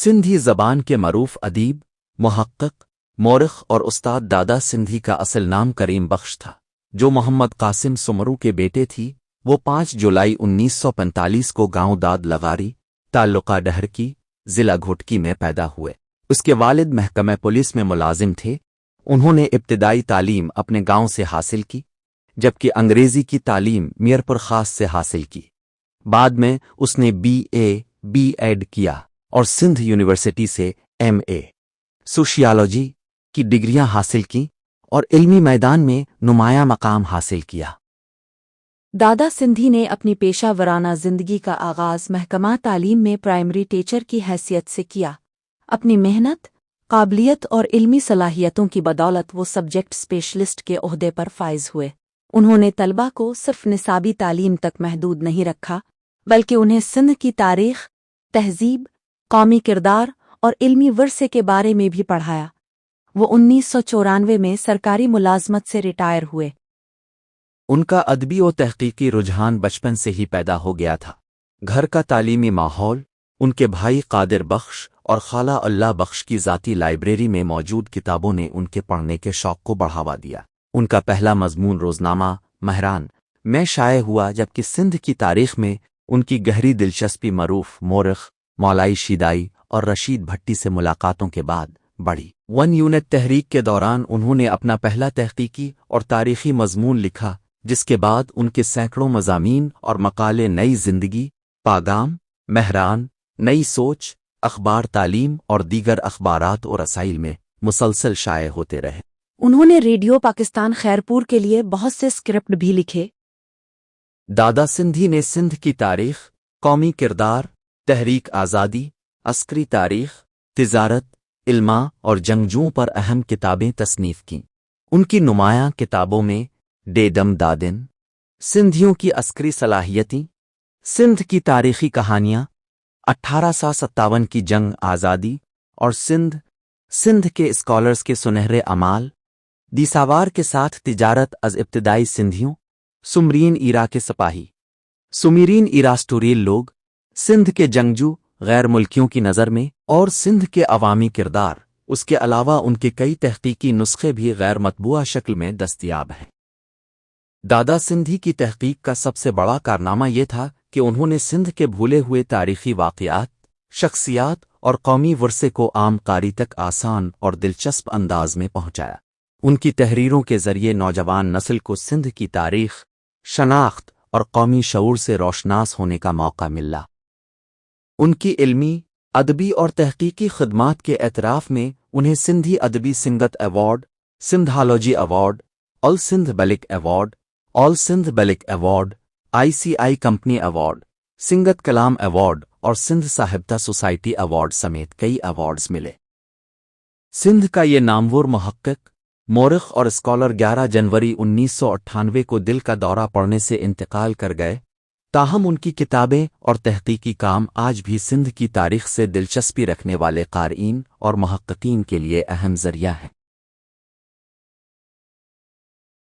سندھی زبان کے معروف ادیب، محقق، مورخ اور استاد دادا سندھی کا اصل نام کریم بخش تھا، جو محمد قاسم سمرو کے بیٹے تھی۔ وہ 5 جولائی 1945 کو گاؤں داد لغاری، تعلقہ ڈہر کی، ضلع گھوٹکی میں پیدا ہوئے۔ اس کے والد محکمہ پولیس میں ملازم تھے۔ انہوں نے ابتدائی تعلیم اپنے گاؤں سے حاصل کی، جبکہ انگریزی کی تعلیم میرپور خاص سے حاصل کی۔ بعد میں اس نے بی ایڈ کیا اور سندھ یونیورسٹی سے MA سوشیالوجی کی ڈگریاں حاصل کیں اور علمی میدان میں نمایاں مقام حاصل کیا۔ دادا سندھی نے اپنی پیشہ ورانہ زندگی کا آغاز محکمہ تعلیم میں پرائمری ٹیچر کی حیثیت سے کیا۔ اپنی محنت، قابلیت اور علمی صلاحیتوں کی بدولت وہ سبجیکٹ اسپیشلسٹ کے عہدے پر فائز ہوئے۔ انہوں نے طلبہ کو صرف نصابی تعلیم تک محدود نہیں رکھا، بلکہ انہیں سندھ کی تاریخ، تہذیب، قومی کردار اور علمی ورثے کے بارے میں بھی پڑھایا۔ وہ 1994 میں سرکاری ملازمت سے ریٹائر ہوئے۔ ان کا ادبی و تحقیقی رجحان بچپن سے ہی پیدا ہو گیا تھا۔ گھر کا تعلیمی ماحول، ان کے بھائی قادر بخش اور خالہ اللہ بخش کی ذاتی لائبریری میں موجود کتابوں نے ان کے پڑھنے کے شوق کو بڑھاوا دیا۔ ان کا پہلا مضمون روزنامہ مہران میں شائع ہوا، جبکہ سندھ کی تاریخ میں ان کی گہری دلچسپی معروف مورخ مولائی شیدائی اور رشید بھٹی سے ملاقاتوں کے بعد بڑھی۔ 1 یونٹ تحریک کے دوران انہوں نے اپنا پہلا تحقیقی اور تاریخی مضمون لکھا، جس کے بعد ان کے سینکڑوں مضامین اور مقالے نئی زندگی، پاگام، مہران، نئی سوچ، اخبار تعلیم اور دیگر اخبارات اور رسائل میں مسلسل شائع ہوتے رہے۔ انہوں نے ریڈیو پاکستان خیرپور کے لیے بہت سے اسکرپٹ بھی لکھے۔ دادا سندھی نے سندھ کی تاریخ، قومی کردار، تحریک آزادی، عسکری تاریخ، تجارت، علما اور جنگجوؤں پر اہم کتابیں تصنیف کیں۔ ان کی نمایاں کتابوں میں ڈیدم دادن، سندھیوں کی عسکری صلاحیتیں، سندھ کی تاریخی کہانیاں، 1857 کی جنگ آزادی اور سندھ کے اسکالرز کے سنہرے اعمال، دیساوار کے ساتھ تجارت از ابتدائی سندھیوں، سمرین ایرا کے سپاہی، سمیرین ایراسٹوریل لوگ، سندھ کے جنگجو غیر ملکیوں کی نظر میں، اور سندھ کے عوامی کردار۔ اس کے علاوہ ان کے کئی تحقیقی نسخے بھی غیر مطبوعہ شکل میں دستیاب ہیں۔ دادا سندھی کی تحقیق کا سب سے بڑا کارنامہ یہ تھا کہ انہوں نے سندھ کے بھولے ہوئے تاریخی واقعات، شخصیات اور قومی ورثے کو عام قاری تک آسان اور دلچسپ انداز میں پہنچایا۔ ان کی تحریروں کے ذریعے نوجوان نسل کو سندھ کی تاریخ، شناخت اور قومی شعور سے روشناس ہونے کا موقع ملا۔ ان کی علمی، ادبی اور تحقیقی خدمات کے اعتراف میں انہیں سندھی ادبی سنگت ایوارڈ، سندھالوجی ایوارڈ، آل سندھ بلک ایوارڈ، ICI کمپنی ایوارڈ، سنگت کلام ایوارڈ اور سندھ صاحبتا سوسائٹی ایوارڈ سمیت کئی ایوارڈز ملے۔ سندھ کا یہ نامور محقق، مورخ اور اسکالر 11 جنوری 1998 کو دل کا دورہ پڑنے سے انتقال کر گئے، تاہم ان کی کتابیں اور تحقیقی کام آج بھی سندھ کی تاریخ سے دلچسپی رکھنے والے قارئین اور محققین کے لیے اہم ذریعہ ہیں۔